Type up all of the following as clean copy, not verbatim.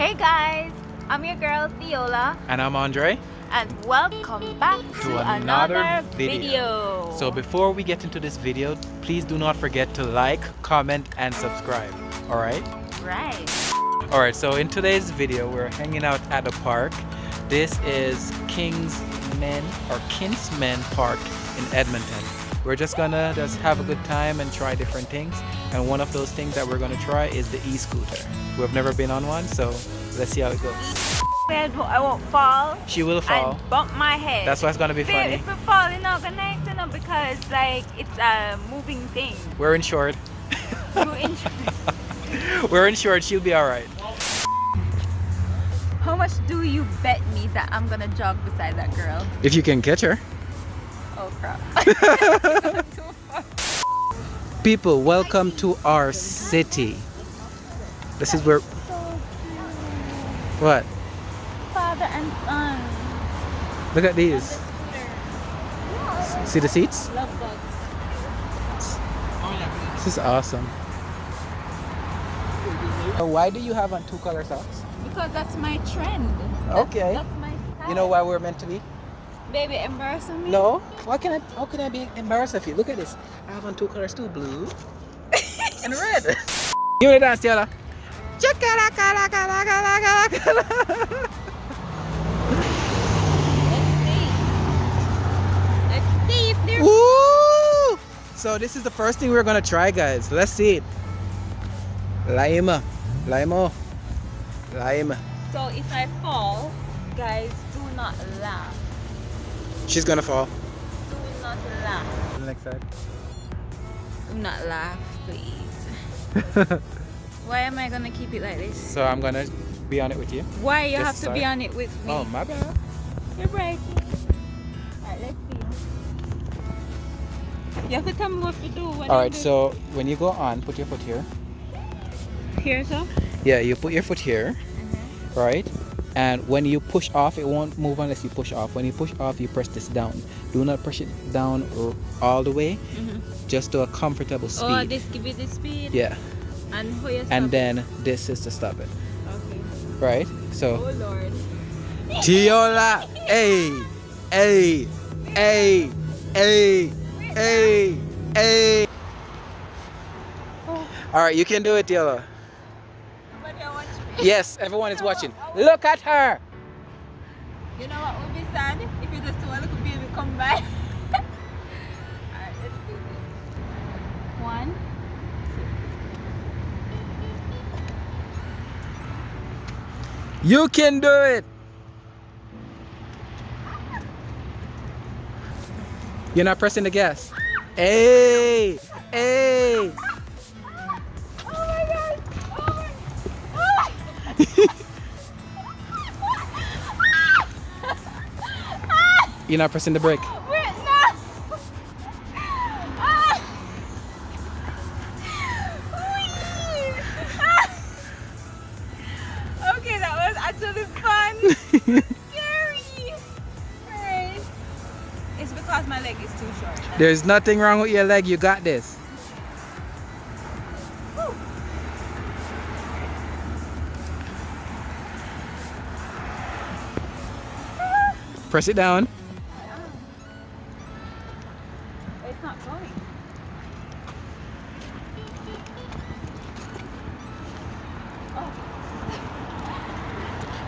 Hey guys, I'm your girl Theola And I'm Andre. and welcome back to another video. So before we get into this video, please do not forget to like, comment, and subscribe. Alright? Right. Alright, so in today's video, we're hanging out at a park. This is Kinsmen Park in Edmonton. We're just gonna have a good time and try different things. And one of those things that we're gonna try is the e-scooter. We've never been on one, so let's see how it goes. I won't fall. She will fall. And bump my head. That's why it's gonna be funny. If I fall, it's not gonna because like it's a moving thing. We're insured. You're insured. We're insured. She'll be alright. How much do you bet me that I'm gonna jog beside that girl? If you can catch her. Oh crap. Too far. People, welcome to our city. This is where. What? Father and son. Look at these. See the seats? Love bugs. This is awesome. Why do you have on 2 color socks? Because that's my trend. Okay. That's my style. You know why we're meant to be? Baby, embarrassing me? No. How can I be embarrassed of you? Look at this. I have on 2 colors too, blue and red. You wanna dance, Tiana? Let's see if they're... Woo! So this is the first thing we're gonna try, guys. Let's see it. Lime. So if I fall, guys, do not laugh. She's gonna fall. Do not laugh. Next side. Do not laugh, please. Why am I gonna keep it like this? So I'm gonna be on it with you. Why you This have to side? be on it with me? Oh, my bad. You're right. Alright, let's see. You have to tell me what to do. Alright, so when you go on, put your foot here. Here, so? Yeah, you put your foot here, right? And when you push off, it won't move unless you push off. When you push off, you press this down. Do not push it down all the way, just to a comfortable speed. Oh, this give it the speed? Yeah. And how you stop And it? then this is to stop it. Okay. Right? So, Oh, Lord. Tiola! Hey! Hey! Hey! Hey! Hey! Hey! Alright, you can do it, Tiola. Nobody watch me. Yes, everyone is watching. Look at her! You know what would be sad? If you just saw a little baby come by. Alright, let's do this. 1. You can do it! You're not pressing the gas. Hey! Hey! Oh my god! Oh my... You're not pressing the brake. Wait, no! Okay, that was actually fun. Scary. Alright. It's because my leg is too short. There's nothing wrong with your leg. You got this. Woo. Press it down. It's not going.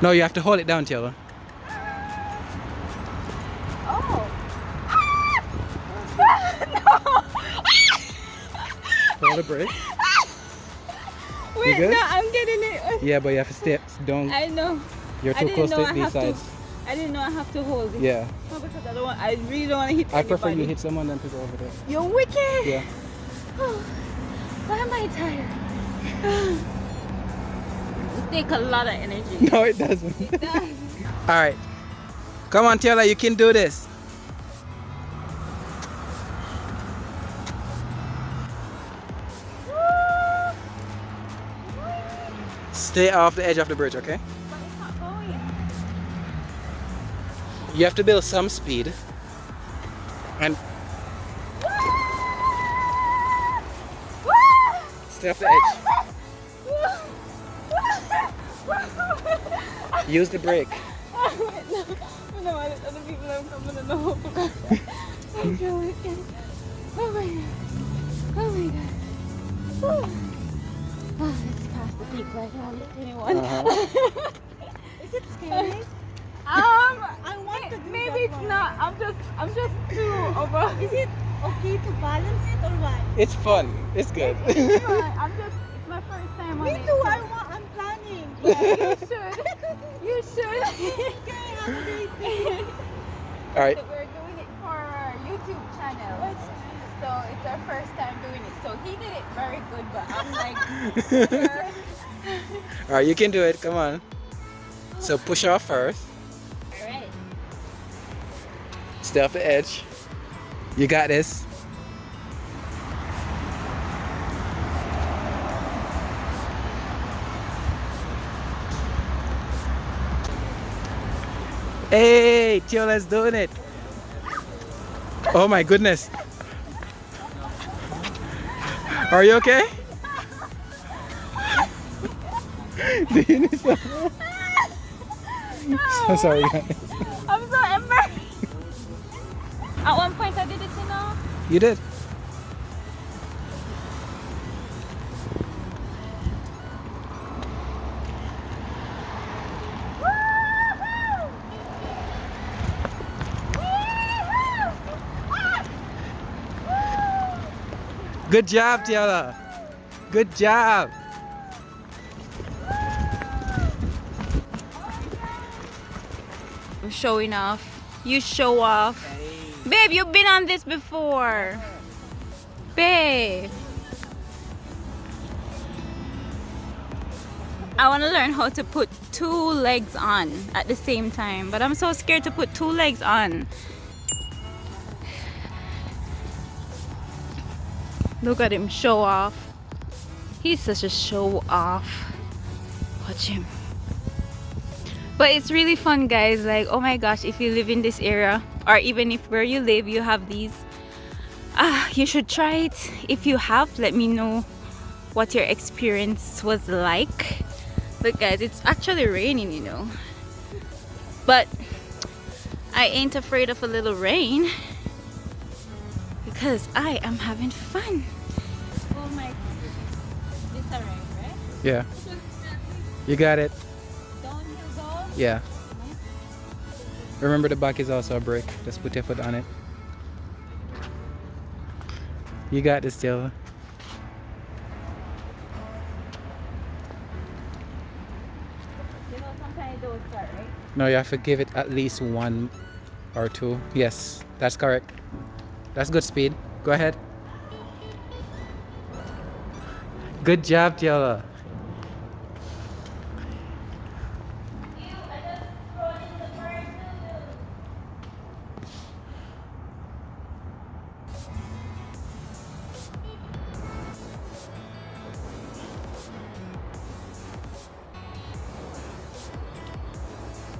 No, you have to hold it down, Taylor. Oh. Hold the brake. Wait, good? no, I'm getting it. Yeah, but you have to stay down. I know. You're I too didn't close know to I these have to- sides. I didn't know I have to hold it. Yeah. No, because I don't want. I really don't want to hit I prefer you anybody. hit someone than to go over there. You're wicked. Yeah. Why am I tired? It takes a lot of energy. No, it doesn't. It does. Alright. Come on, Taylor, you can do this. Stay off the edge of the bridge, okay? But it's not going. You have to build some speed. And stay off the edge. Use the brake. No, other people are coming to know. Okay. Oh my god. Oh my god. Oh, let's pass the peak like I don't hit anyone. Is it scary? I want to do maybe that it's one. not. I'm just too over. Is it okay to balance it or what? It's fun. It's good. It's my first time on Me it. too. so- I'm planning. Yeah, you should. You should. Can I have a baby? All right. So we're doing it for our YouTube channel. So it's our first time doing it. So he did it very good, but I'm like, All right, you can do it. Come on. So push off first. all right. Stay off the edge. You got this. Hey, Tiola's doing it. Oh my goodness. Are you okay? Do you need some? So sorry, guys. I'm so embarrassed. At one point I did it, you know. You did. Good job, Tiola. Good job. I'm showing off. You show off. Babe, you've been on this before. Babe. I want to learn how to put two legs on at the same time, but I'm so scared to put two legs on. Look at him show off. He's such a show off. Watch him. But it's really fun, guys. Like, oh my gosh, if you live in this area, or even if where you live you have these, you should try it. If you have, let me know what your experience was like. But guys, it's actually raining, you know, but I ain't afraid of a little rain because I am having fun. Oh my goodness. This a rain, right? Yeah. You got it. Downhill go. Yeah. Remember the back is also a brake. Just put your foot on it. You got this, Tiola. You know, sometimes it don't start, right? No, you have to give it at least 1 or 2. Yes, that's correct. That's good speed. Go ahead. Good job, Tiola.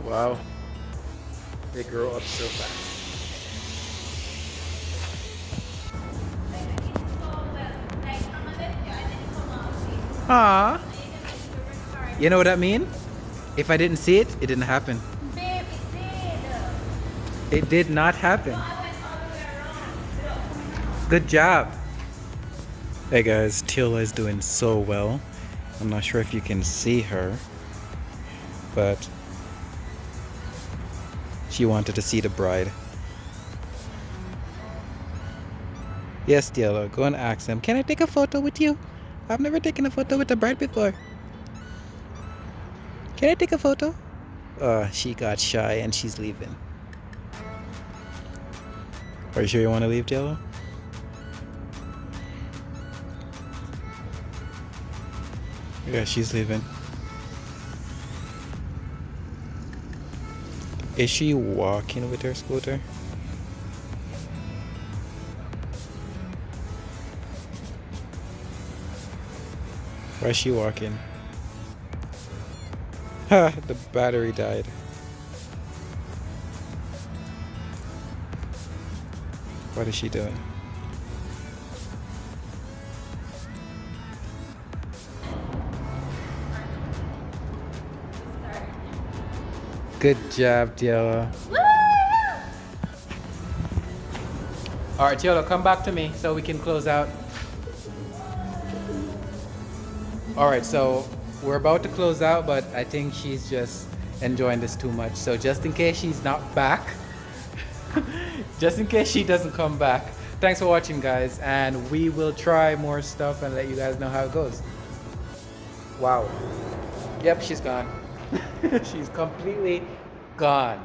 Wow. They grow up so fast. Aww. You know what that mean? If I didn't see it, it didn't happen. Babe, it did. It did not happen. Good job. Hey guys, Tiola is doing so well. I'm not sure if you can see her, but she wanted to see the bride. Yes, Tiola, go and ask him, can I take a photo with you? I've never taken a photo with the bride before. Can I take a photo? She got shy and she's leaving. Are you sure you want to leave, Tiola? Yeah, she's leaving. Is she walking with her scooter? Why is she walking? Ha! The battery died. What is she doing? Good job, Tiola. All right, Tiola, come back to me so we can close out. All right, so we're about to close out, but I think she's just enjoying this too much. So just in case she's not back, just in case she doesn't come back, thanks for watching, guys, and we will try more stuff and let you guys know how it goes. Wow. Yep, she's gone. She's completely gone.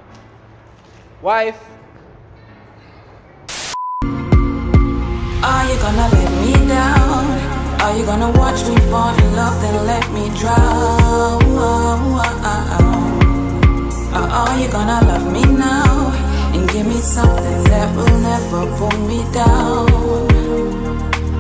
Wife. Are you gonna let me down? Are you gonna watch me fall in love, then let me drown? Or are you gonna love me now and give me something that will never pull me down?